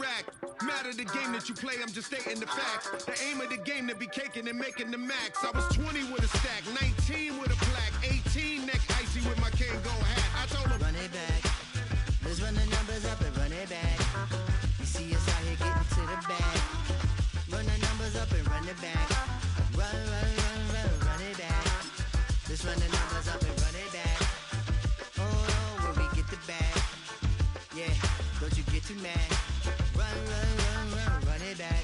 rack. Matter the game that you play, I'm just stating the facts. The aim of the game to be caking and making the max. I was 20 with a stack, 19 with a plaque, 18 neck icy with my Kango hat. I told him, run it back. Let's run the numbers up and run it back. You see us out here getting to the bag. Run the numbers up and run it back. Run, run, run, run, run it back. Let's run the numbers up and run it back. Oh, no, when we get the bag. Yeah, don't you get too mad. Run, run, run, run, run it back.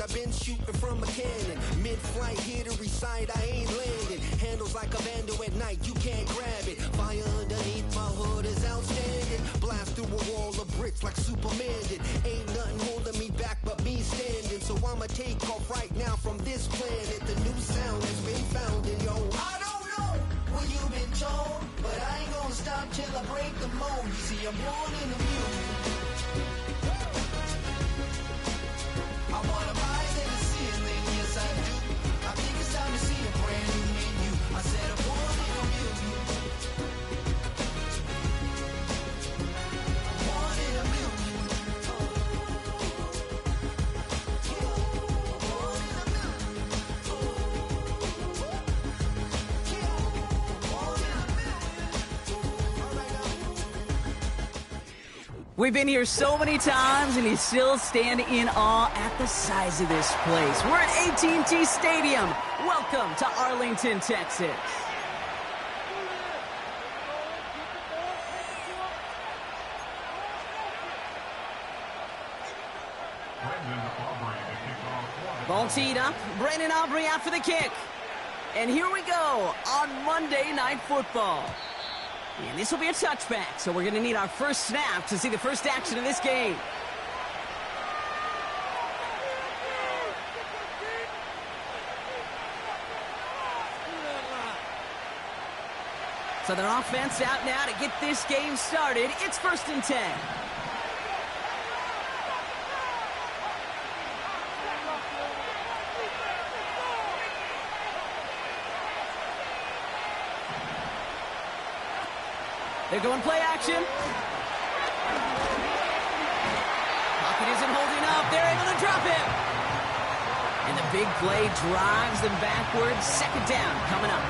I've been shooting from a cannon. Mid-flight, here to recite, I ain't landing. Handles like a vandal at night, you can't grab it. Fire underneath my hood is outstanding. Blast through a wall of bricks like Superman did. Ain't nothing holding me back but me standing. So I'ma take off right now from this planet. The new sound has been found in yo. I don't know what you've been told, but I ain't gonna stop till I break the mold. You see, I'm born in a million. I wanna rise in the ceiling, yes I do. I think it's time to see a brand new menu. I said I'm born in a million. Born in a million. Born in a million. Born in a million. All right now. We've been here so many times, and you still stand in awe at the size of this place. We're at AT&T Stadium. Welcome to Arlington, Texas. Ball teed up. Brandon Aubrey out for the kick. And here we go on Monday Night Football. And this will be a touchback, so we're going to need our first snap to see the first action of this game. So their offense out now to get this game started. It's 1st and 10. They're going play action. Pocket isn't holding up. They're able to drop him. And the big play drives them backwards. 2nd down coming up.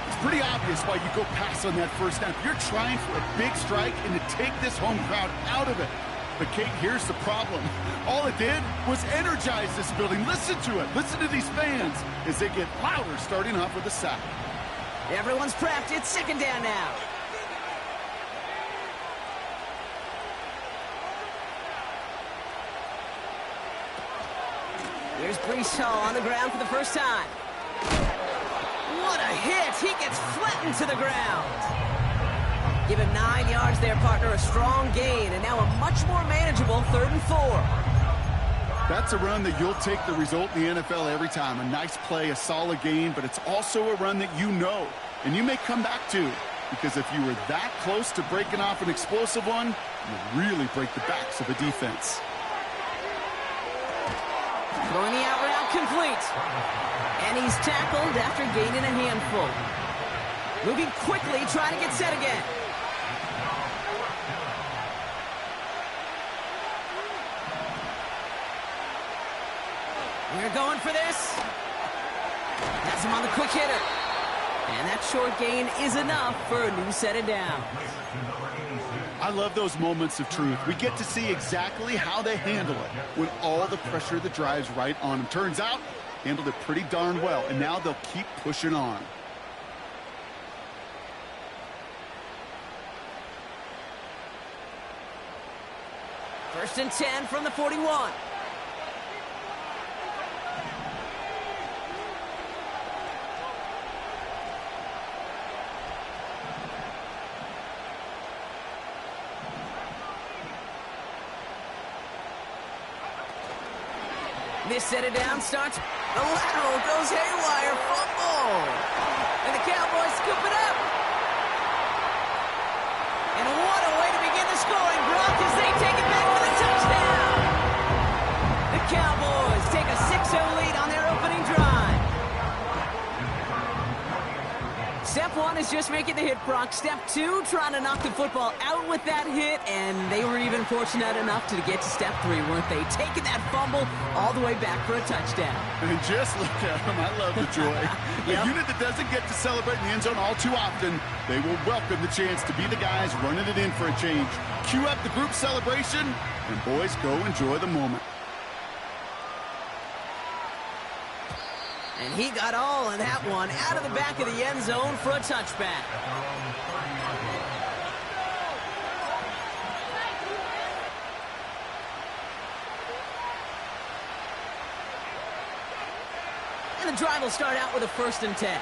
It's pretty obvious why you go pass on that first snap. You're trying for a big strike and to take this home crowd out of it. But, Kate, here's the problem. All it did was energize this building. Listen to it. Listen to these fans as they get louder starting off with a sack. Everyone's prepped. It's 2nd down now. Here's Breece Hall on the ground for the first time. What a hit! He gets flattened to the ground. Give him 9 yards there, partner. A strong gain, and now a much more manageable 3rd and 4. That's a run that you'll take the result in the NFL every time. A nice play, a solid gain, but it's also a run that you know, and you may come back to. Because if you were that close to breaking off an explosive one, you really break the backs of a defense. Throwing the out route complete. And he's tackled after gaining a handful. Moving quickly, trying to get set again. We're going for this. Has him on the quick hitter. And that short gain is enough for a new set of downs. I love those moments of truth. We get to see exactly how they handle it when all the pressure that drives right on them. Turns out, handled it pretty darn well, and now they'll keep pushing on. First and 10 from the 41. This set it down starts. The lateral goes haywire. Fumble. And the Cowboys scoop it up. And what a way to begin the scoring, Brock, as they take it back for the touchdown. The Cowboys take a 6-0 lead on their opening drive. Step one is just making the hit, Brock. Step two, trying to knock the football out with that hit, and they were even fortunate enough to get to step three, weren't they? Taking that fumble all the way back for a touchdown. And just look at them. I love the joy. Yep. A unit that doesn't get to celebrate in the end zone all too often, they will welcome the chance to be the guys running it in for a change. Cue up the group celebration, and boys, go enjoy the moment. And he got all of that one out of the back of the end zone for a touchback. And the drive will start out with a 1st and 10.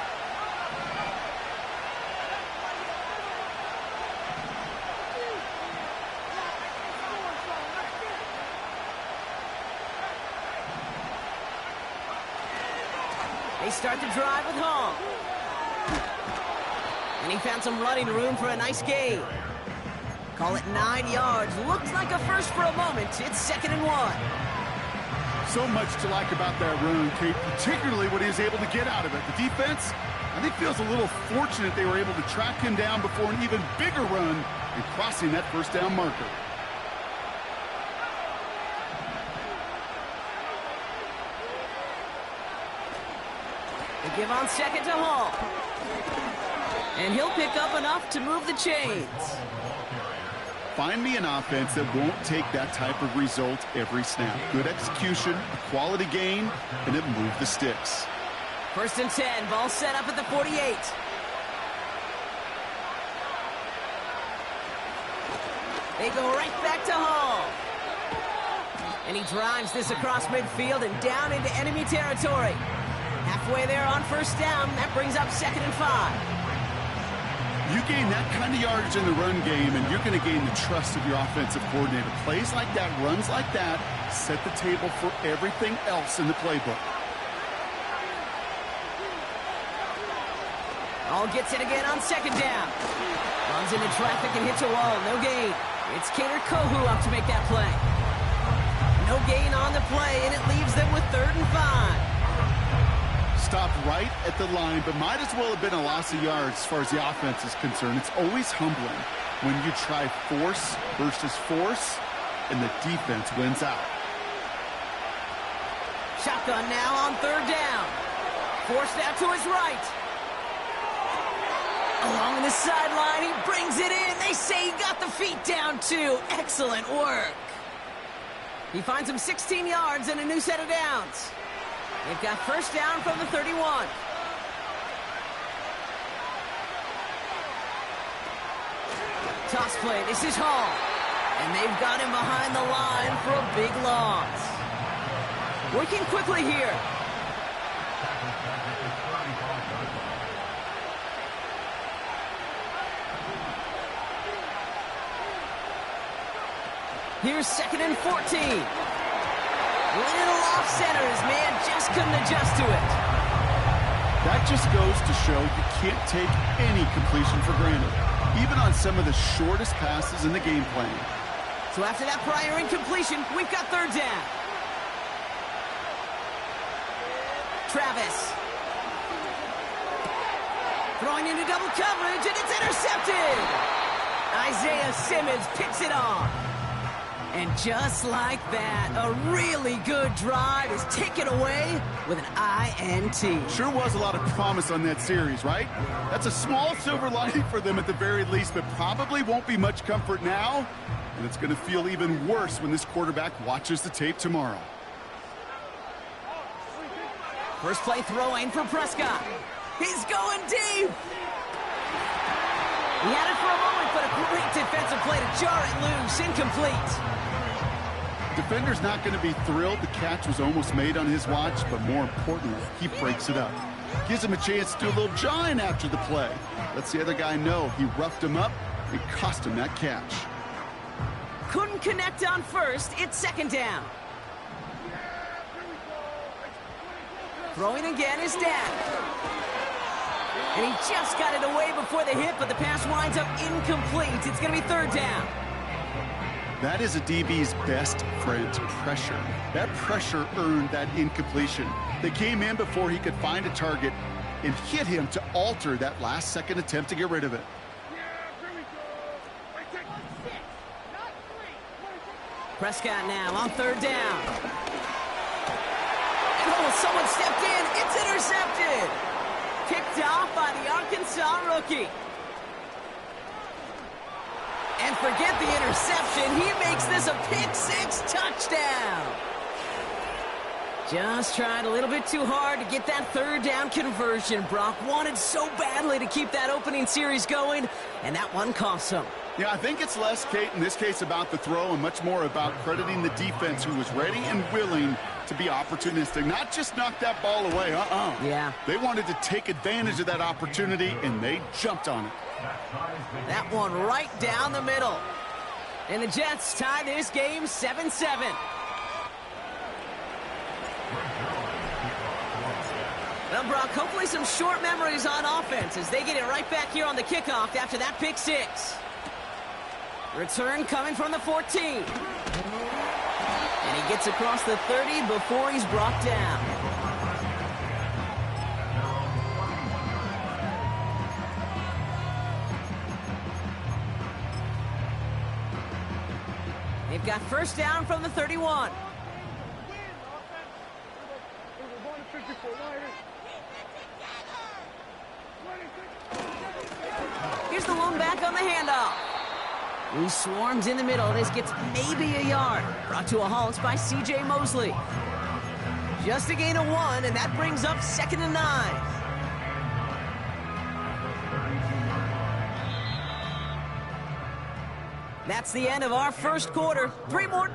They start the drive with Hall. And he found some running room for a nice gain. Call it 9 yards. Looks like a first for a moment. It's 2nd and 1. So much to like about that run, Kate, particularly what he was able to get out of it. The defense, I think, feels a little fortunate they were able to track him down before an even bigger run and crossing that 1st down marker. They give on 2nd to Hall. And he'll pick up enough to move the chains. Find me an offense that won't take that type of result every snap. Good execution, a quality gain, and it moved the sticks. 1st and 10, ball set up at the 48. They go right back to Hall. And he drives this across midfield and down into enemy territory. Halfway there on 1st down, that brings up 2nd and 5. You gain that kind of yardage in the run game, and you're going to gain the trust of your offensive coordinator. Plays like that, runs like that, set the table for everything else in the playbook. Hall gets it again on 2nd down. Runs into traffic and hits a wall. No gain. It's Kader Kohu up to make that play. No gain on the play, and it leaves them with 3rd and 5. Stopped right at the line, but might as well have been a loss of yards as far as the offense is concerned. It's always humbling when you try force versus force, and the defense wins out. Shotgun now on 3rd down. Forced out to his right. Along the sideline, he brings it in. They say he got the feet down, too. Excellent work. He finds him 16 yards and a new set of downs. They've got 1st down from the 31. Toss play. This is Hall. And they've got him behind the line for a big loss. Working quickly here. Here's 2nd and 14. Little off center. His man just couldn't adjust to it. That just goes to show you can't take any completion for granted, even on some of the shortest passes in the game plan. So after that prior incompletion, we've got 3rd down. Travis. Throwing into double coverage, and it's intercepted. Isaiah Simmons picks it off. And just like that, a really good drive is taken away with an INT. Sure was a lot of promise on that series, right? That's a small silver lining for them at the very least, but probably won't be much comfort now. And it's going to feel even worse when this quarterback watches the tape tomorrow. First play throwing for Prescott. He's going deep. He had it for a moment, but a great defensive play to jar it loose. Incomplete. Defender's not going to be thrilled the catch was almost made on his watch, but more importantly, he breaks it up. Gives him a chance to do a little jawing after the play. Lets the other guy know he roughed him up and cost him that catch. Couldn't connect on 1st. It's 2nd down. Throwing again is down. And he just got it away before the hit, but the pass winds up incomplete. It's going to be third down. That is a DB's best friend, pressure. That pressure earned that incompletion. They came in before he could find a target and hit him to alter that last-second attempt to get rid of it. Prescott now on third down. And oh, someone stepped in. It's intercepted. Picked off by the Arkansas rookie. And forget the interception. He makes this a pick-six touchdown. Just tried a little bit too hard to get that third down conversion. Brock wanted so badly to keep that opening series going, and that one cost him. Yeah, I think it's less, Kate, in this case about the throw and much more about crediting the defense who was ready and willing to be opportunistic. Not just knock that ball away, Yeah. They wanted to take advantage of that opportunity, and they jumped on it. That one right down the middle. And the Jets tie this game 7-7. Well, Brock, hopefully some short memories on offense as they get it right back here on the kickoff after that pick six. Return coming from the 14. And he gets across the 30 before he's brought down. They've got first down from the 31. Here's the lone back on the handoff. Who swarms in the middle. This gets maybe a yard. Brought to a halt by C.J. Mosley. Just a gain of 1, and that brings up 2nd and 9. That's the end of our first quarter. 3 more.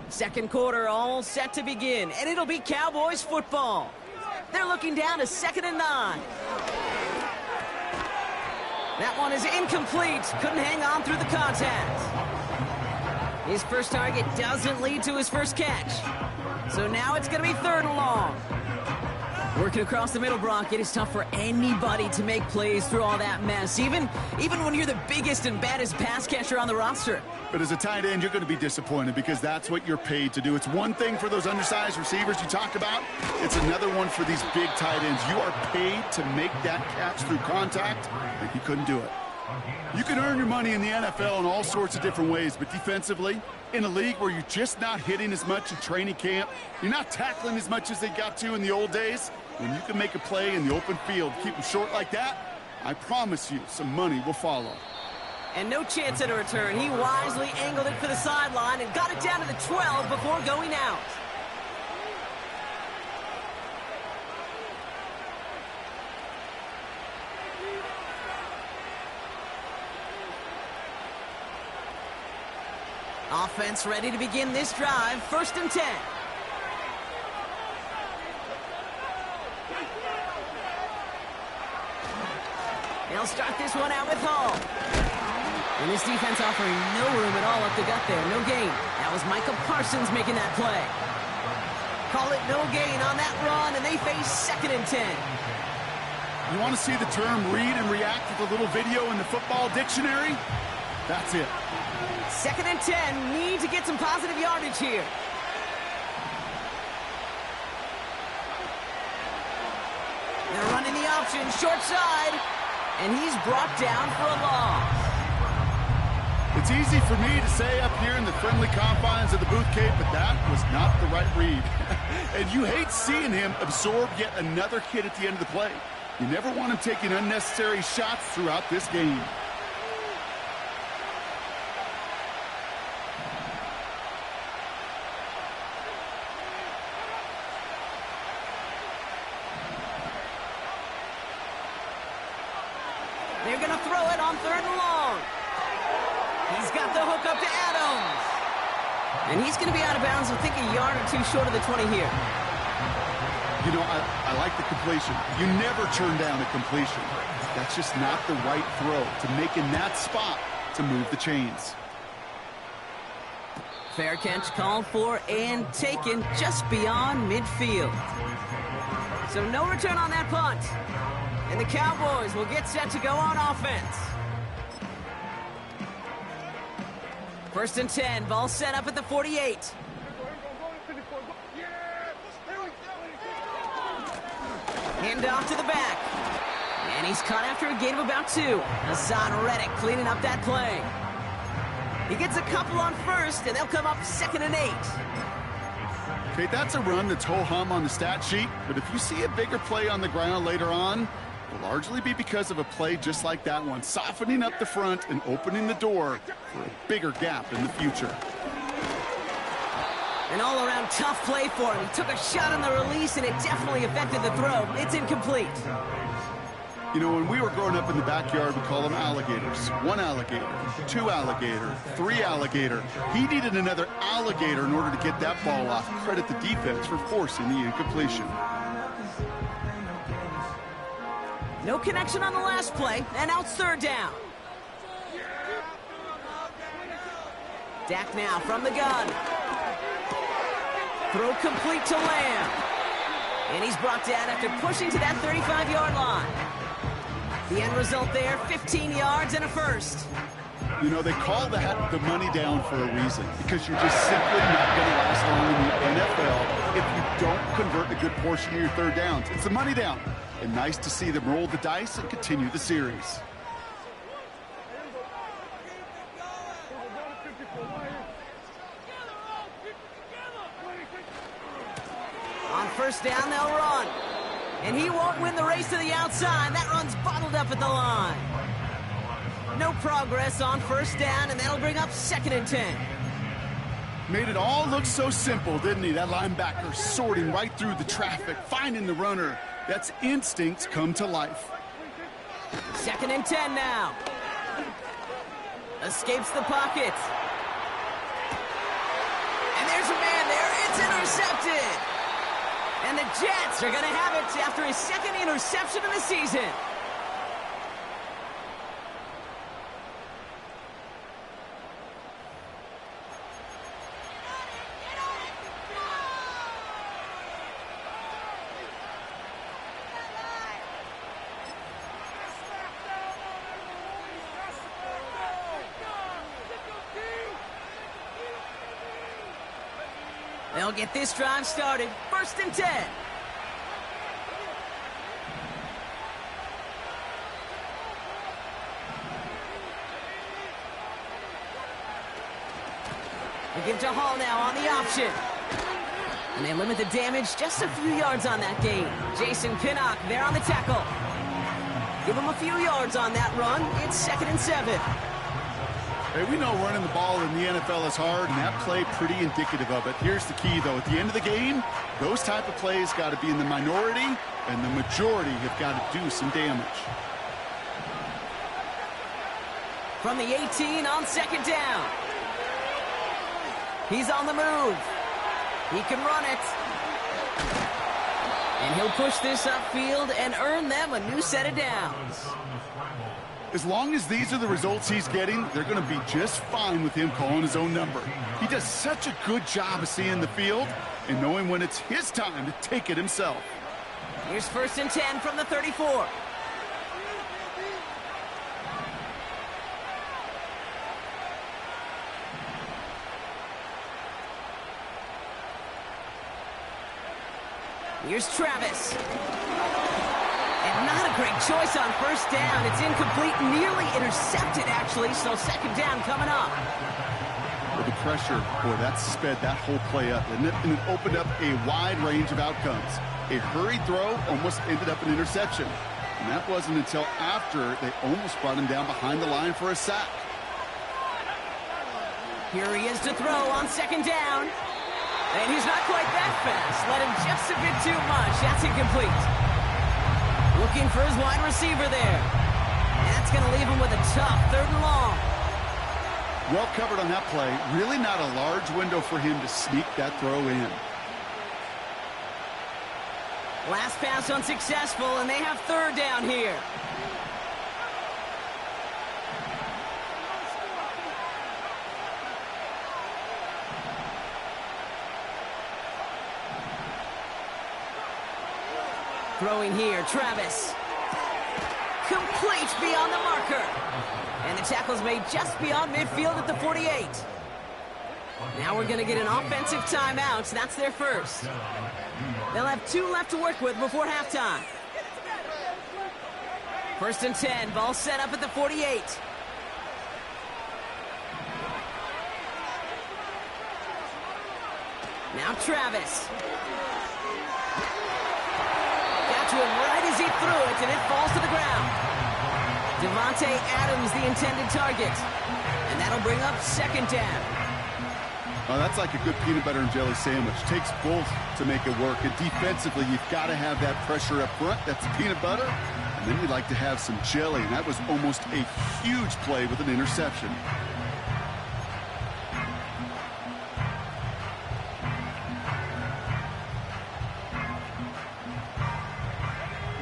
Second quarter all set to begin, and it'll be Cowboys football. They're looking down to 2nd and 9. That one is incomplete. Couldn't hang on through the contact. His first target doesn't lead to his first catch. So now it's going to be 3rd and long. Working across the middle, Brock, it is tough for anybody to make plays through all that mess, even when you're the biggest and baddest pass catcher on the roster. But as a tight end, you're going to be disappointed because that's what you're paid to do. It's one thing for those undersized receivers you talked about. It's another one for these big tight ends. You are paid to make that catch through contact, and he couldn't do it. You can earn your money in the NFL in all sorts of different ways, but defensively, in a league where you're just not hitting as much in training camp, you're not tackling as much as they got to in the old days, when you can make a play in the open field, keep them short like that, I promise you some money will follow. And no chance at a return. He wisely angled it for the sideline and got it down to the 12 before going out. Offense ready to begin this drive. 1st and 10. They'll start this one out with Hall. And this defense offering no room at all up the gut there. No gain. That was Micah Parsons making that play. Call it no gain on that run, and they face 2nd and 10. You want to see the term read and react with a little video in the football dictionary? That's it. 2nd and 10. Need to get some positive yardage here. They're running the option, short side. And he's brought down for a loss. It's easy for me to say up here in the friendly confines of the booth, Kate, but that was not the right read. And you hate seeing him absorb yet another hit at the end of the play. You never want him taking unnecessary shots throughout this game. They're going to throw it on 3rd and long. He's got the hook up to Adams. And he's going to be out of bounds, I think, a yard or two short of the 20 here. You know, I like the completion. You never turn down a completion. That's just not the right throw to make in that spot to move the chains. Fair catch called for and taken just beyond midfield. So no return on that punt. And the Cowboys will get set to go on offense. 1st and 10, ball set up at the 48. Hand off to the back. And he's caught after a gain of about 2. Hassan Reddick cleaning up that play. He gets a couple on first, and they'll come up 2nd and 8. Okay, that's a run that's ho-hum on the stat sheet, but if you see a bigger play on the ground later on, it'll largely be because of a play just like that one, softening up the front and opening the door for a bigger gap in the future. An all-around tough play for him. He took a shot on the release, and it definitely affected the throw. It's incomplete. You know, when we were growing up in the backyard, we call them alligators. 1 alligator, 2 alligator, 3 alligator. He needed another alligator in order to get that ball off. Credit the defense for forcing the incompletion. No connection on the last play, and out 3rd down. Dak now from the gun. Throw complete to Lamb. And he's brought down after pushing to that 35-yard line. The end result there, 15 yards and a first. You know, they call that the money down for a reason, because you're just simply not going to last long in the NFL if you don't convert a good portion of your 3rd downs. It's the money down. And nice to see them roll the dice and continue the series. On 1st down, they'll run. And he won't win the race to the outside. That run's bottled up at the line. No progress on 1st down, and that'll bring up 2nd and 10. Made it all look so simple, didn't he? That linebacker sorting right through the traffic, finding the runner. That's instincts come to life. 2nd and 10 now. Escapes the pocket. And there's a man there. It's intercepted. And the Jets are going to have it after his 2nd interception of the season. They'll get this drive started. 1st and 10. They give to Hall now on the option. And they limit the damage just a few yards on that gain. Jason Pinnock there on the tackle. Give him a few yards on that run. It's 2nd and 7. Hey, we know running the ball in the NFL is hard, and that play pretty indicative of it. Here's the key, though. At the end of the game, those type of plays got to be in the minority, and the majority have got to do some damage. From the 18 on 2nd down. He's on the move. He can run it. And he'll push this upfield and earn them a new set of downs. As long as these are the results he's getting, they're going to be just fine with him calling his own number. He does such a good job of seeing the field and knowing when it's his time to take it himself. Here's 1st and 10 from the 34. Here's Travis. And not a great choice on 1st down. It's incomplete, nearly intercepted, actually, so 2nd down coming up. With the pressure, boy, that sped that whole play up, and it opened up a wide range of outcomes. A hurried throw almost ended up an interception. And that wasn't until after they almost brought him down behind the line for a sack. Here he is to throw on 2nd down. And he's not quite that fast. Let him just a bit too much. That's incomplete. Looking for his wide receiver there. And that's going to leave him with a tough 3rd and long. Well covered on that play. Really not a large window for him to sneak that throw in. Last pass unsuccessful, and they have third down here. Throwing here, Travis. Complete beyond the marker. And the tackle's made just beyond midfield at the 48. Now we're going to get an offensive timeout. So that's their first. They'll have 2 left to work with before halftime. 1st and 10. Ball set up at the 48. Now Travis. Got to him right as he threw it, and it falls to the ground. Devontae Adams, the intended target. And that'll bring up 2nd down. Oh, that's like a good peanut butter and jelly sandwich. Takes both to make it work. And defensively, you've got to have that pressure up front. That's peanut butter. And then you'd like to have some jelly. And that was almost a huge play with an interception.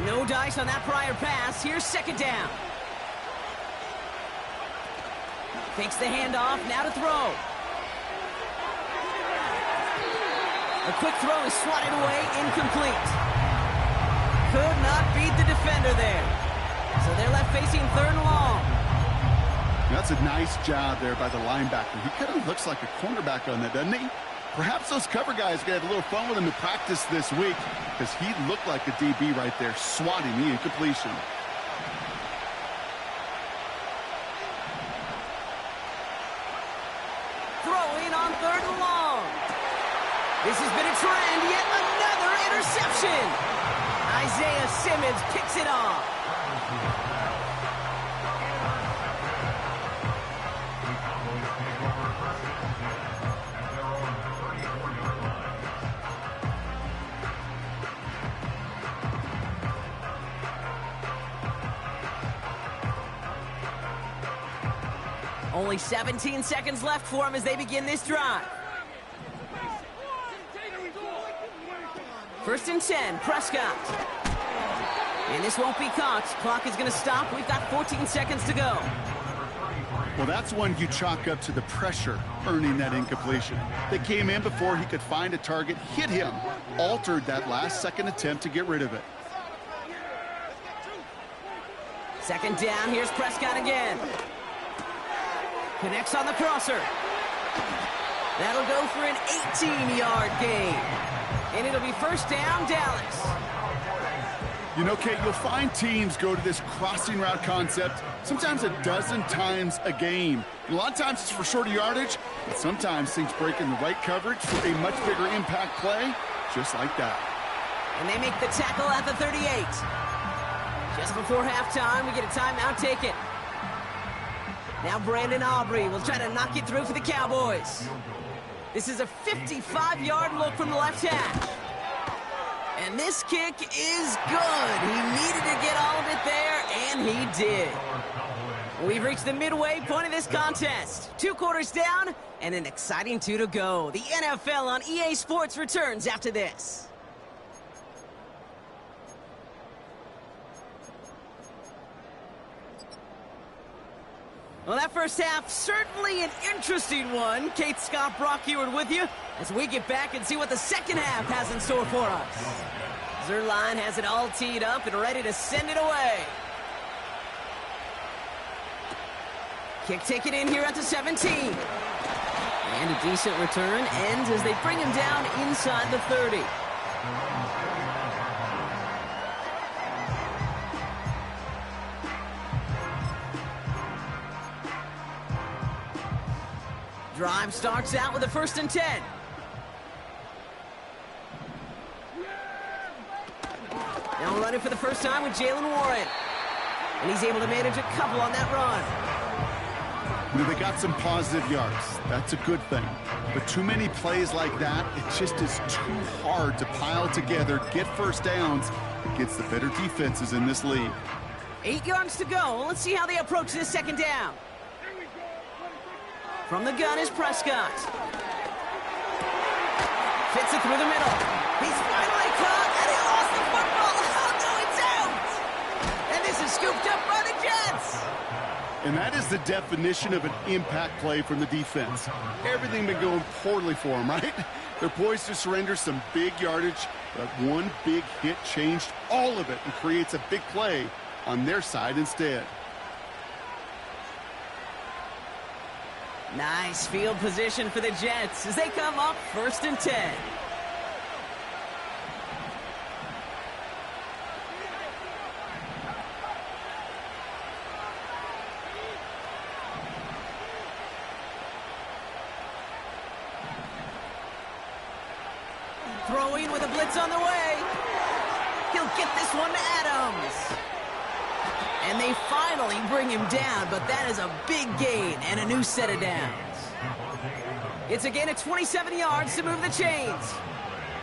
No dice on that prior pass. Here's 2nd down. Takes the handoff. Now to throw. A quick throw is swatted away, incomplete. Could not beat the defender there. So they're left facing 3rd and long. That's a nice job there by the linebacker. He kind of looks like a cornerback on that, doesn't he? Perhaps those cover guys are going to have a little fun with him in practice this week, because he looked like a DB right there, swatting the incompletion. Throwing on 3rd and long. This has been a trend, yet another interception. Isaiah Simmons picks it off. Only 17 seconds left for him as they begin this drive. 1st and 10, Prescott. And this won't be caught. Clock is going to stop. We've got 14 seconds to go. Well, that's one you chalk up to the pressure earning that incompletion. They came in before he could find a target, hit him, altered that last-second attempt to get rid of it. 2nd down, here's Prescott again. Connects on the crosser. That'll go for an 18-yard gain. And it'll be 1st down, Dallas. You know, Kate, you'll find teams go to this crossing route concept sometimes a dozen times a game. And a lot of times it's for shorter yardage, but sometimes things break in the right coverage for a much bigger impact play, just like that. And they make the tackle at the 38. Just before halftime, we get a timeout taken. Now Brandon Aubrey will try to knock it through for the Cowboys. This is a 55-yard look from the left hash. And this kick is good. He needed to get all of it there, and he did. We've reached the midway point of this contest. 2 quarters down, and an exciting 2 to go. The NFL on EA Sports returns after this. Well, that first half, certainly an interesting one. Kate Scott, Brock Ewart with you as we get back and see what the second half has in store for us. Zerline has it all teed up and ready to send it away. Kick taken in here at the 17. And a decent return ends as they bring him down inside the 30. Drive starts out with a 1st and 10. Now running for the first time with Jalen Warren. And he's able to manage a couple on that run. You know, they got some positive yards. That's a good thing. But too many plays like that, it just is too hard to pile together, get first downs against the better defenses in this league. 8 yards to go. Let's see how they approach this second down. From the gun is Prescott. Fits it through the middle. He's finally caught, and he lost the football. Oh, no, it's out! And this is scooped up by the Jets. And that is the definition of an impact play from the defense. Everything been going poorly for them, right? They're poised to surrender some big yardage, but one big hit changed all of it and creates a big play on their side instead. Nice field position for the Jets as they come up 1st and 10. Throwing with a blitz on the way. He'll get this one to Adams. And they finally bring him down, but that is a big gain and a new set of downs. It's a gain of 27 yards to move the chains.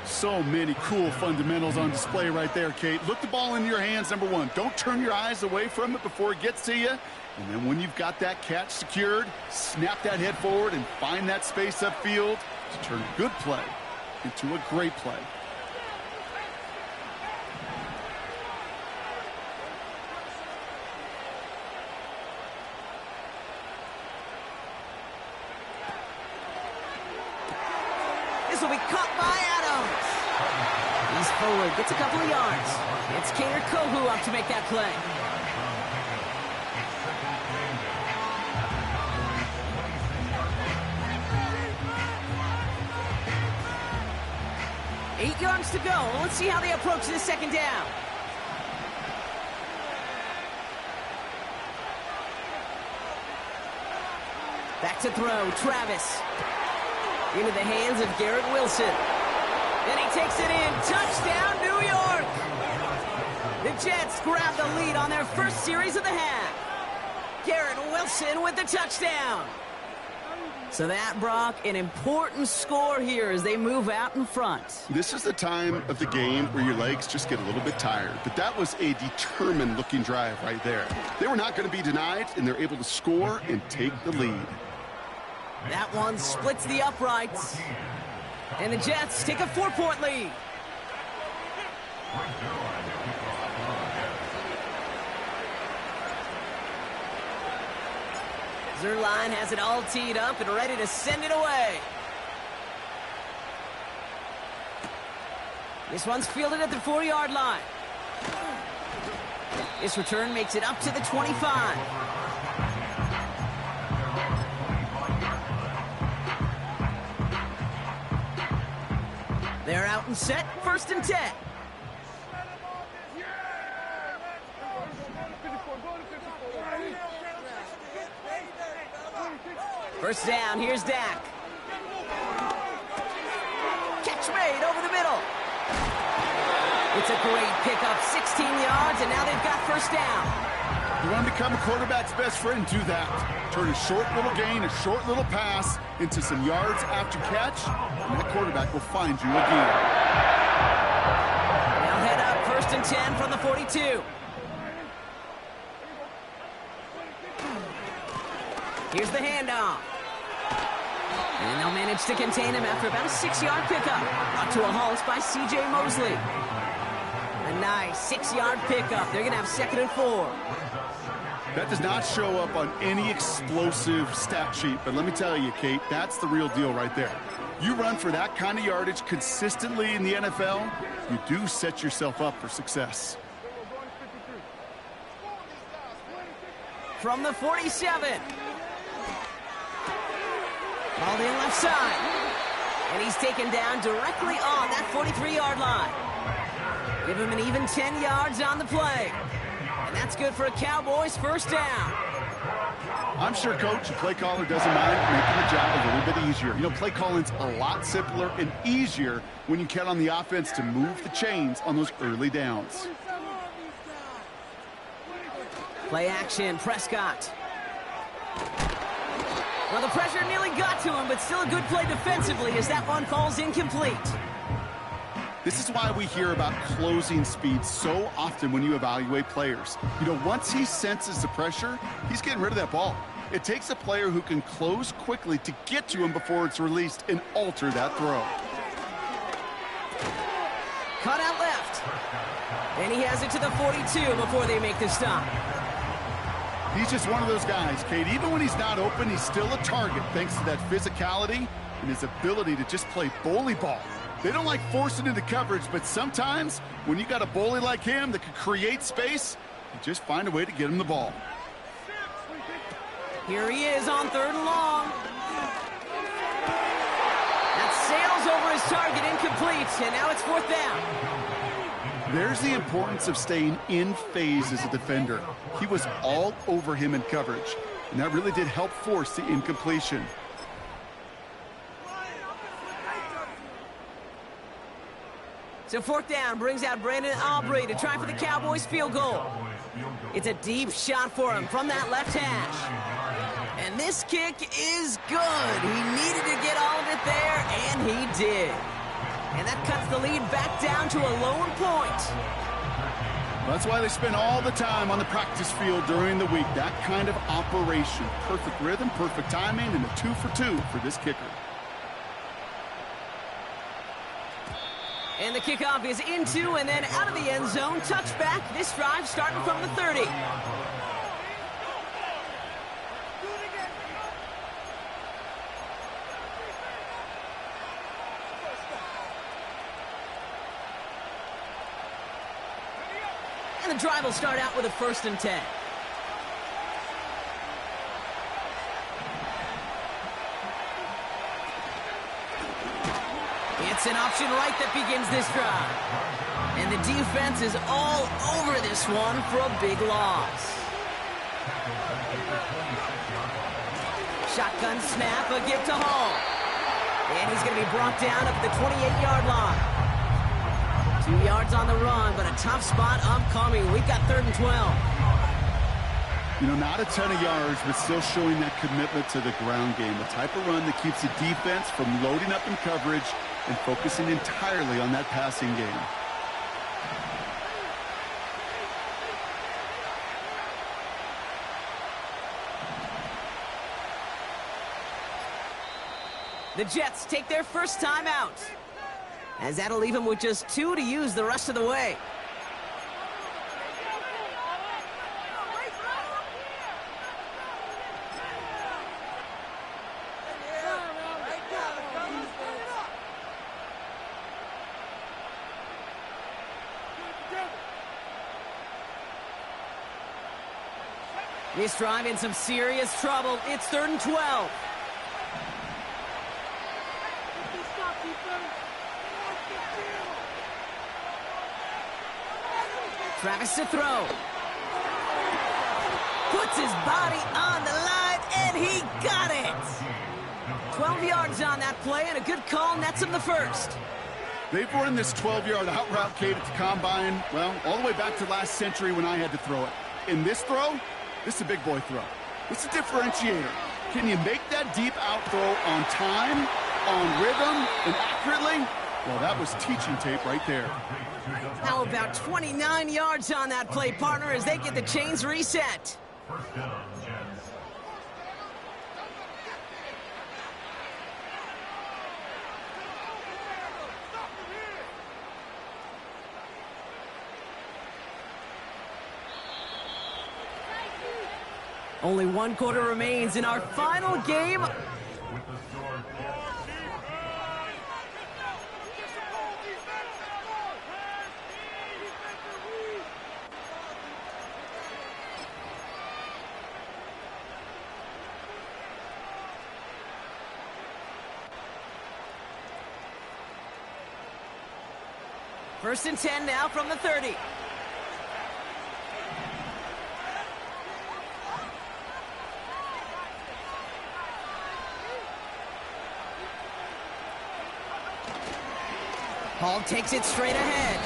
So many cool fundamentals on display right there, Kate. Look the ball into your hands, number one. Don't turn your eyes away from it before it gets to you. And then when you've got that catch secured, snap that head forward and find that space upfield to turn a good play into a great play. This will be caught by Adams. He's forward, gets a couple of yards. It's Kader Kohu up to make that play. Eight yards to go. Let's see how they approach this second down. Back to throw, Travis. Into the hands of Garrett Wilson. And he takes it in. Touchdown, New York! The Jets grab the lead on their first series of the half. Garrett Wilson with the touchdown. So that, Brock, an important score here as they move out in front. This is the time of the game where your legs just get a little bit tired. But that was a determined-looking drive right there. They were not going to be denied, and they're able to score and take the lead. That one splits the uprights. And the Jets take a 4-point lead. Zerline has it all teed up and ready to send it away. This one's fielded at the 4-yard line. This return makes it up to the 25. They're out and set, 1st and 10. First down, here's Dak. Catch made over the middle. It's a great pickup, 16 yards, and now they've got first down. You want to become a quarterback's best friend, do that. Turn a short little gain, a short little pass into some yards after catch, and that quarterback will find you again. Now head up, 1st and 10 from the 42. Here's the handoff. And they'll manage to contain him after about a 6-yard pickup. Brought to a halt by C.J. Mosley. A nice 6-yard pickup. They're going to have 2nd and 4. That does not show up on any explosive stat sheet, but let me tell you, Kate, that's the real deal right there. You run for that kind of yardage consistently in the NFL, you do set yourself up for success. From the 47. Ball in left side. And he's taken down directly on that 43-yard line. Give him an even 10 yards on the play. And that's good for a Cowboys first down. I'm sure, Coach, the play caller doesn't mind making the job a little bit easier. You know, play calling's a lot simpler and easier when you count on the offense to move the chains on those early downs. Play action, Prescott. Well, the pressure nearly got to him, but still a good play defensively as that one falls incomplete. This is why we hear about closing speed so often when you evaluate players. You know, once he senses the pressure, he's getting rid of that ball. It takes a player who can close quickly to get to him before it's released and alter that throw. Cut out left. And he has it to the 42 before they make the stop. He's just one of those guys, Kate. Even when he's not open, he's still a target thanks to that physicality and his ability to just play bully ball. They don't like forcing into coverage, but sometimes when you got a bully like him that can create space, you just find a way to get him the ball. Here he is on 3rd and long. That sails over his target, incomplete, and now it's 4th down. There's the importance of staying in phase as a defender. He was all over him in coverage, and that really did help force the incompletion. So 4th down brings out Brandon Aubrey to try for the Cowboys field goal. It's a deep shot for him from that left hash. And this kick is good. He needed to get all of it there, and he did. And that cuts the lead back down to a lone point. That's why they spend all the time on the practice field during the week. That kind of operation. Perfect rhythm, perfect timing, and a 2 for 2 for this kicker. And the kickoff is into and then out of the end zone. Touchback. This drive starting from the 30. And the drive will start out with a 1st and 10. It's an option right that begins this drive. And the defense is all over this one for a big loss. Shotgun snap, a give to Hall. And he's going to be brought down up at the 28-yard line. 2 yards on the run, but a tough spot upcoming. We've got 3rd and 12. You know, not a ton of yards, but still showing that commitment to the ground game. The type of run that keeps the defense from loading up in coverage and focusing entirely on that passing game. The Jets take their first time out, as that'll leave them with just 2 to use the rest of the way. This drive in some serious trouble. It's 3rd and 12. Travis to throw. Puts his body on the line, and he got it. 12 yards on that play, and a good call nets him the 1st. They've run this 12-yard out route, Kate, at the combine, well, all the way back to last century when I had to throw it. In this throw, this is a big boy throw. It's a differentiator. Can you make that deep out throw on time, on rhythm, and accurately? Well, that was teaching tape right there. How about 29 yards on that play, partner, as they get the chains reset? Only 1 quarter remains in our final game. First and 10 now from the 30. Hall takes it straight ahead.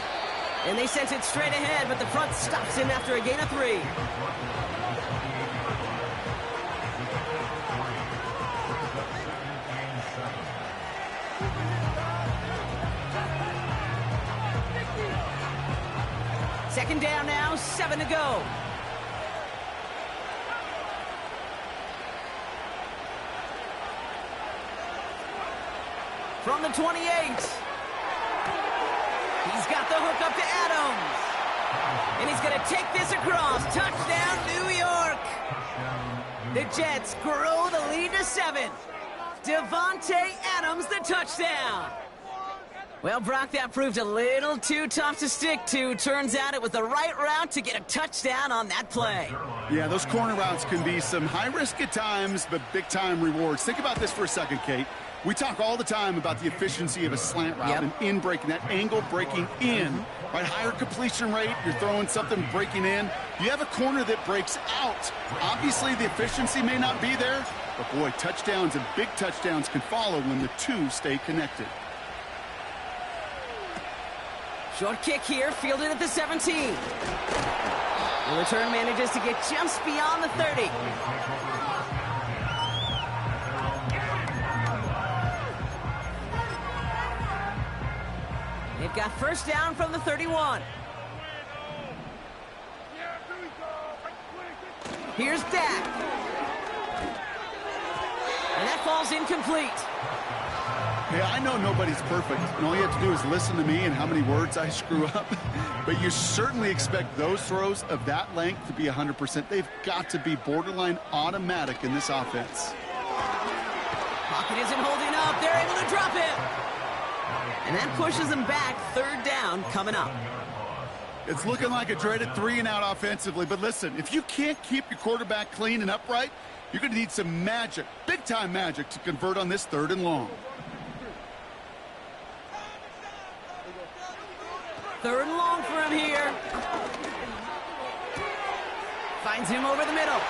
And they sent it straight ahead, but the front stops him after a gain of 3. Second down now, 7 to go. From the 28. He's got the hook up to Adams. And he's going to take this across. Touchdown, New York. The Jets grow the lead to 7. Devontae Adams, the touchdown. Well, Brock, that proved a little too tough to stick to. Turns out it was the right route to get a touchdown on that play. Yeah, those corner routes can be some high risk at times, but big-time rewards. Think about this for a second, Kate. We talk all the time about the efficiency of a slant route and in breaking, that angle breaking in. Right, higher completion rate, you're throwing something breaking in. You have a corner that breaks out. Obviously, the efficiency may not be there, but boy, touchdowns and big touchdowns can follow when the two stay connected. Short kick here, fielded at the 17. The return manages to get just beyond the 30. They've got first down from the 31. Here's Dak. And that falls incomplete. Hey, I know nobody's perfect, and all you have to do is listen to me and how many words I screw up. But you certainly expect those throws of that length to be 100%. They've got to be borderline automatic in this offense. Pocket isn't holding up. They're able to drop it. And that pushes them back. Third down coming up. It's looking like a dreaded 3-and-out offensively. But listen, if you can't keep your quarterback clean and upright, you're going to need some magic, big-time magic, to convert on this 3rd and long. 3rd and long for him here. Finds him over the middle.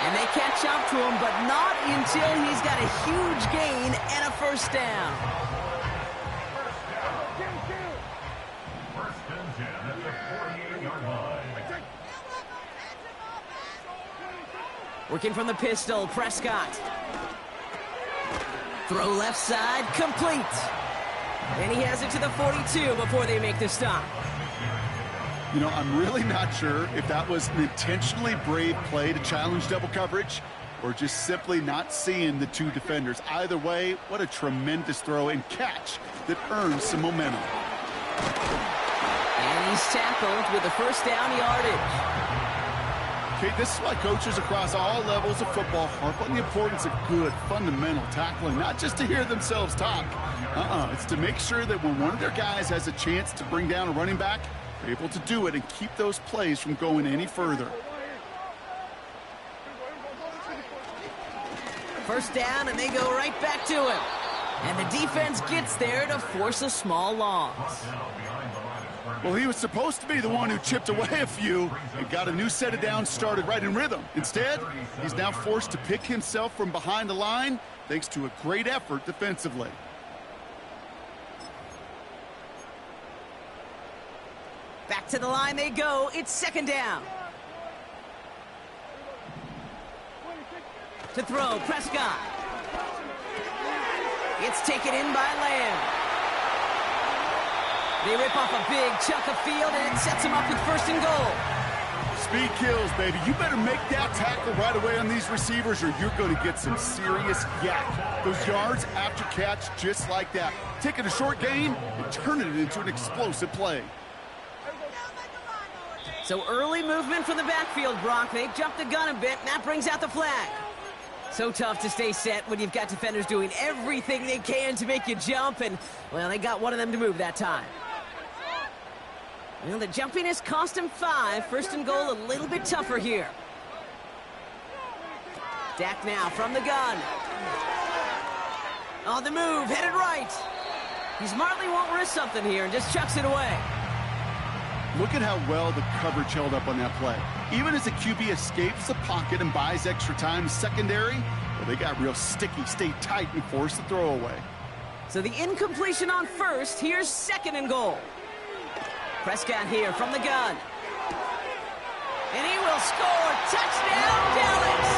And they catch up to him, but not until he's got a huge gain and a first down. Working from the pistol, Prescott. Throw left side, complete. And he has it to the 42 before they make the stop. You know, I'm really not sure if that was an intentionally brave play to challenge double coverage or just simply not seeing the two defenders. Either way, what a tremendous throw and catch that earns some momentum. And he's tackled with the first down yardage. Okay, this is why coaches across all levels of football harp on the importance of good, fundamental tackling, not just to hear themselves talk. It's to make sure that when one of their guys has a chance to bring down a running back, they're able to do it and keep those plays from going any further. First down, and they go right back to him. And the defense gets there to force a small loss. Well, he was supposed to be the one who chipped away a few and got a new set of downs started right in rhythm. Instead, he's now forced to pick himself from behind the line thanks to a great effort defensively. Back to the line they go. It's 2nd down. To throw, Prescott. It's taken in by Lamb. They rip off a big chunk of field, and it sets them up with 1st and goal. Speed kills, baby. You better make that tackle right away on these receivers, or you're going to get some serious yak. Those yards after catch, just like that. Taking a short gain and turning it into an explosive play. So early movement from the backfield, Brock. They jumped the gun a bit, and that brings out the flag. So tough to stay set when you've got defenders doing everything they can to make you jump, and, well, they got one of them to move that time. Well, the jumpiness cost him 5. 1st and goal a little bit tougher here. Dak now from the gun. On the move, headed right. He smartly won't risk something here and just chucks it away. Look at how well the coverage held up on that play. Even as the QB escapes the pocket and buys extra time secondary, well, they got real sticky, stayed tight, and forced the throw away. So the incompletion on 1st. Here's 2nd and goal. Prescott here from the gun. And he will score. Touchdown, Dallas!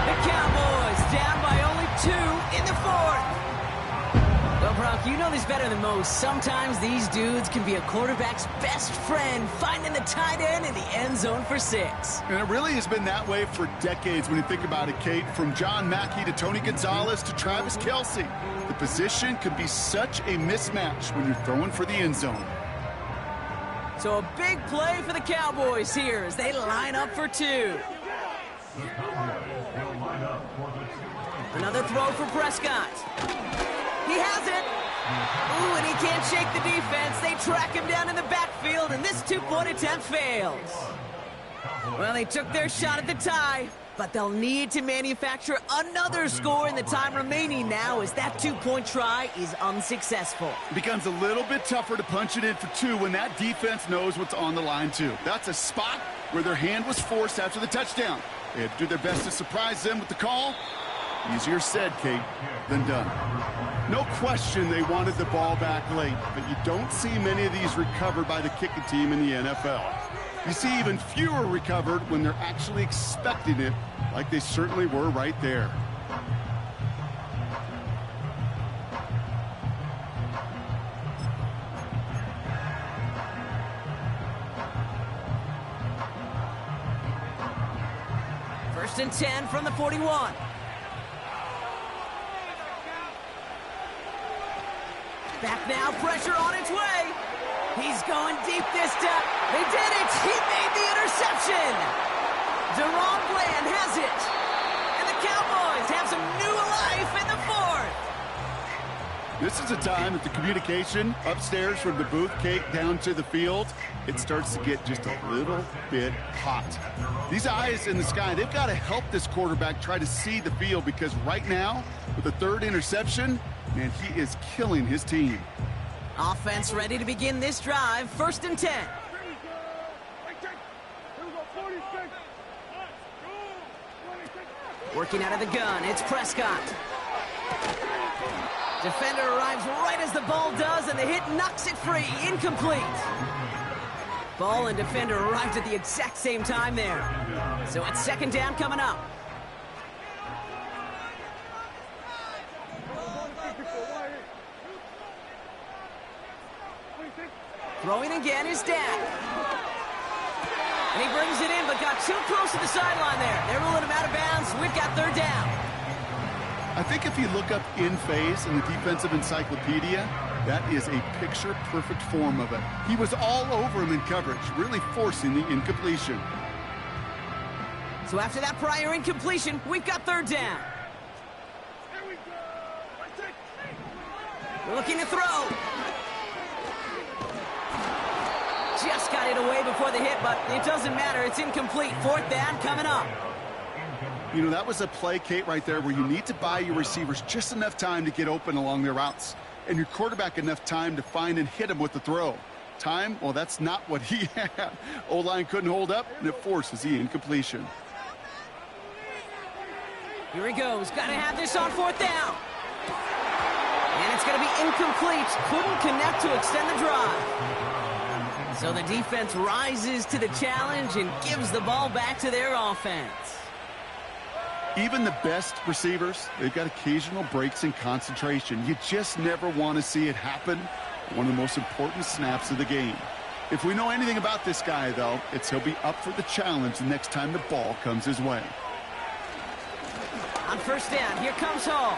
The Cowboys down by only 2 in the 4th. Well, Brock, you know this better than most. Sometimes these dudes can be a quarterback's best friend, finding the tight end in the end zone for 6. And it really has been that way for decades when you think about it, Kate. From John Mackey to Tony Gonzalez to Travis Kelce. The position can be such a mismatch when you're throwing for the end zone. So a big play for the Cowboys here as they line up for 2. Another throw for Prescott. He has it. Ooh, and he can't shake the defense. They track him down in the backfield, and this 2-point attempt fails. Well, they took their shot at the tie, but they'll need to manufacture another score in the time remaining now as that 2-point try is unsuccessful. It becomes a little bit tougher to punch it in for 2 when that defense knows what's on the line, too. That's a spot where their hand was forced after the touchdown. They had to do their best to surprise them with the call. Easier said, Kate, than done. No question they wanted the ball back late, but you don't see many of these recovered by the kicking team in the NFL. You see even fewer recovered when they're actually expecting it, like they certainly were right there. First and 10 from the 41. Back now, pressure on its way. He's going deep this time. They did it. He made the interception. Deron Bland has it. And the Cowboys have some new life in the 4th. This is a time that the communication upstairs from the booth, Kate, down to the field, it starts to get just a little bit hot. These eyes in the sky, they've got to help this quarterback try to see the field because right now, with the 3rd interception, man, he is killing his team. Offense ready to begin this drive. First and 10. Working out of the gun, it's Prescott. Defender arrives right as the ball does, and the hit knocks it free. Incomplete. Ball and defender arrived at the exact same time there. So it's second down coming up. Throwing again is Dak. And he brings it in, but got too close to the sideline there. They're ruling him out of bounds. We've got 3rd down. I think if you look up in phase in the defensive encyclopedia, that is a picture-perfect form of it. He was all over him in coverage, really forcing the incompletion. So after that prior incompletion, we've got 3rd down. We're looking to throw. Just got it away before the hit, but it doesn't matter. It's incomplete. 4th down coming up. You know, that was a play, Kate, right there where you need to buy your receivers just enough time to get open along their routes and your quarterback enough time to find and hit him with the throw. Time, well, that's not what he had. O-line couldn't hold up, and it forces the incompletion. Here he goes. Got to have this on 4th down. And it's going to be incomplete. Couldn't connect to extend the drive. So the defense rises to the challenge and gives the ball back to their offense. Even the best receivers, they've got occasional breaks in concentration. You just never want to see it happen. One of the most important snaps of the game. If we know anything about this guy, though, it's he'll be up for the challenge the next time the ball comes his way. On 1st down, here comes Hall.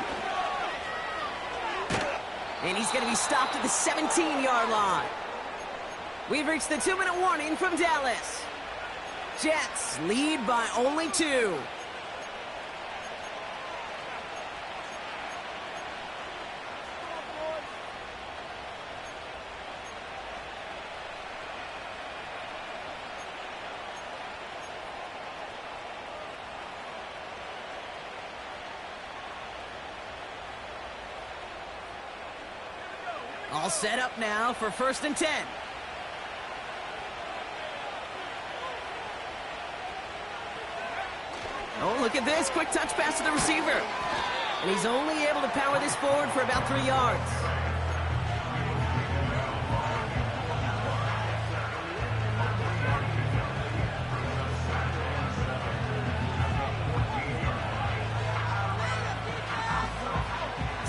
And he's going to be stopped at the 17-yard line. We've reached the 2-minute warning from Dallas. Jets lead by only 2. All set up now for 1st and 10. Oh, look at this. Quick touch pass to the receiver. And he's only able to power this forward for about 3 yards.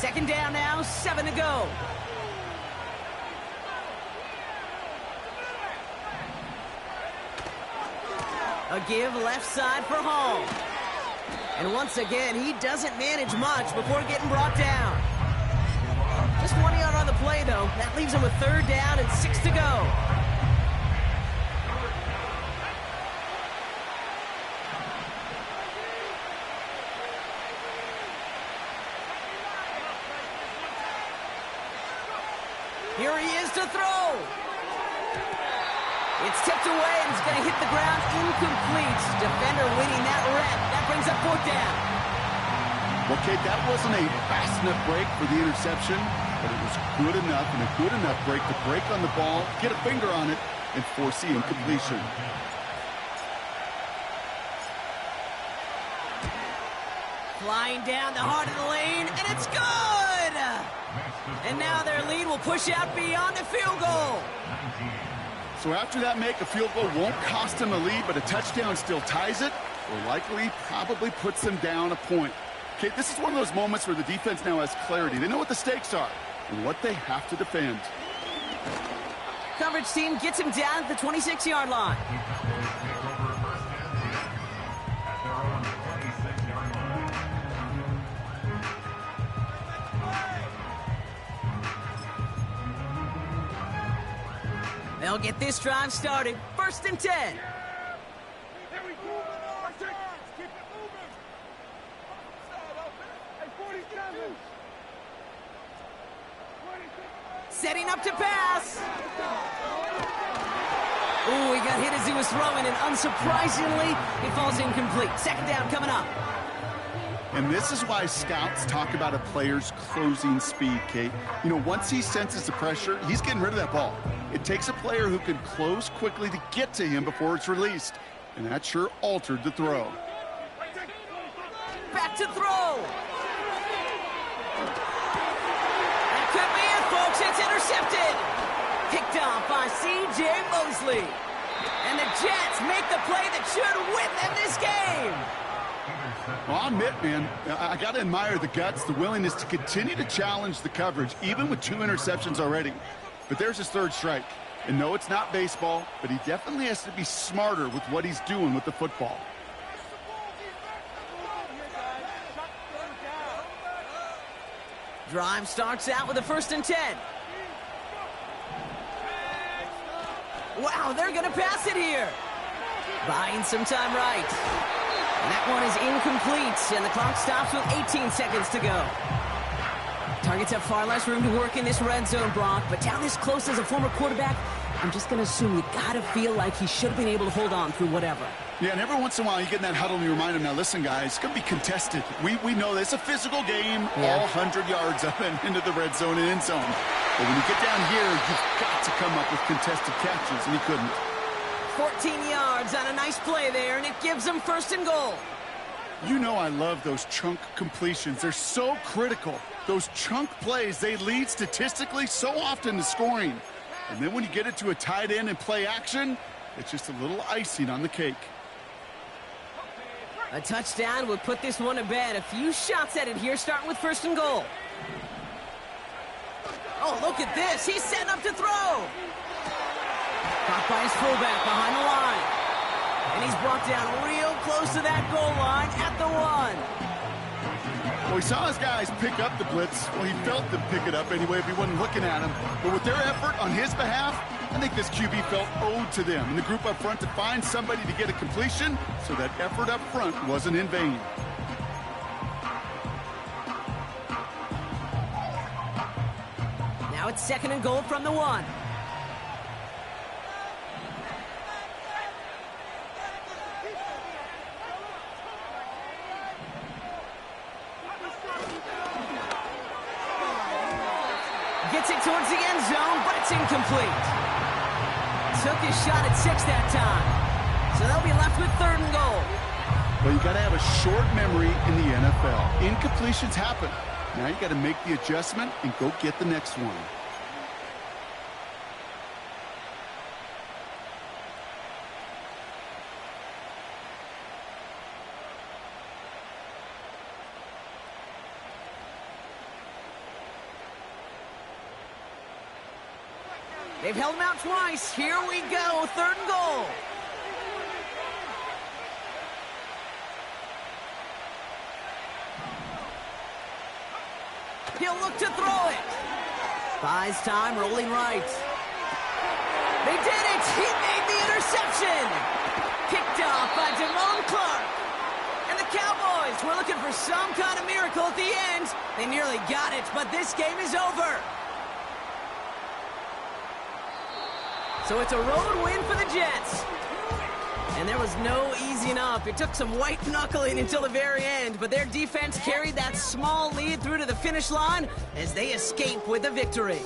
Second down now, 7 to go. A give left side for Hall. And once again, he doesn't manage much before getting brought down. Just 1 yard on the play, though. That leaves him with 3rd down and 6 to go. Here he is to throw. It's tipped away, and it's going to hit the ground incomplete. Defender winning that rep. That brings up 4th down. Well, Kate, that wasn't a fast enough break for the interception, but it was good enough and a good enough break to break on the ball, get a finger on it, and force the incompletion. Flying down the heart of the lane, and it's good! And now their lead will push out beyond the field goal. So after that make, a field goal won't cost them a lead, but a touchdown still ties it, or likely probably puts them down a point. Okay, this is one of those moments where the defense now has clarity. They know what the stakes are and what they have to defend. Coverage team gets him down at the 26-yard line. They'll get this drive started. 1st and 10. Setting up to pass. Ooh, he got hit as he was throwing, and unsurprisingly, it falls incomplete. 2nd down coming up. And this is why scouts talk about a player's closing speed, Kate. You know, once he senses the pressure, he's getting rid of that ball. It takes a player who can close quickly to get to him before it's released. And that sure altered the throw. Back to throw. That could be it, folks. It's intercepted. Picked off by C.J. Mosley. And the Jets make the play that should win them this game. Well, I'll admit, man, I got to admire the guts, the willingness to continue to challenge the coverage, even with 2 interceptions already. But there's his 3rd strike. And no, it's not baseball, but he definitely has to be smarter with what he's doing with the football. Drive starts out with a 1st and 10. Wow, they're going to pass it here. Buying some time right. And that one is incomplete, and the clock stops with 18 seconds to go. Targets have far less room to work in this red zone, Brock, but down this close as a former quarterback, I'm just going to assume you got to feel like he should have been able to hold on through whatever. Yeah, and every once in a while you get in that huddle and you remind him, now listen, guys, it's going to be contested. We know this. It's a physical game, all 100 yards up and into the red zone and end zone. But when you get down here, you've got to come up with contested catches, and he couldn't. 14 yards on a nice play there, and it gives them 1st and goal. You know I love those chunk completions. They're so critical. Those chunk plays, they lead statistically so often to scoring. And then when you get it to a tight end and play action, it's just a little icing on the cake. A touchdown would put this one to bed. A few shots at it here, starting with 1st and goal. Oh, look at this. He's setting up to throw. Caught by his fullback behind the line. And he's brought down real close to that goal line at the 1. Well, he saw his guys pick up the blitz. Well, he felt them pick it up anyway if he wasn't looking at him. But with their effort on his behalf, I think this QB felt owed to them and the group up front to find somebody to get a completion, so that effort up front wasn't in vain. Now it's 2nd and goal from the 1. Gets it towards the end zone, but it's incomplete. Took his shot at 6 that time. So they'll be left with 3rd and goal. Well, you got to have a short memory in the NFL. Incompletions happen. Now you got to make the adjustment and go get the next one. They've held him out twice. Here we go, 3rd and goal. He'll look to throw it. Buys time, rolling right. They did it! He made the interception! Picked off by Damone Clark. And the Cowboys were looking for some kind of miracle at the end. They nearly got it, but this game is over. So it's a road win for the Jets. And there was no easing up. It took some white knuckling until the very end, but their defense carried that small lead through to the finish line as they escape with a victory.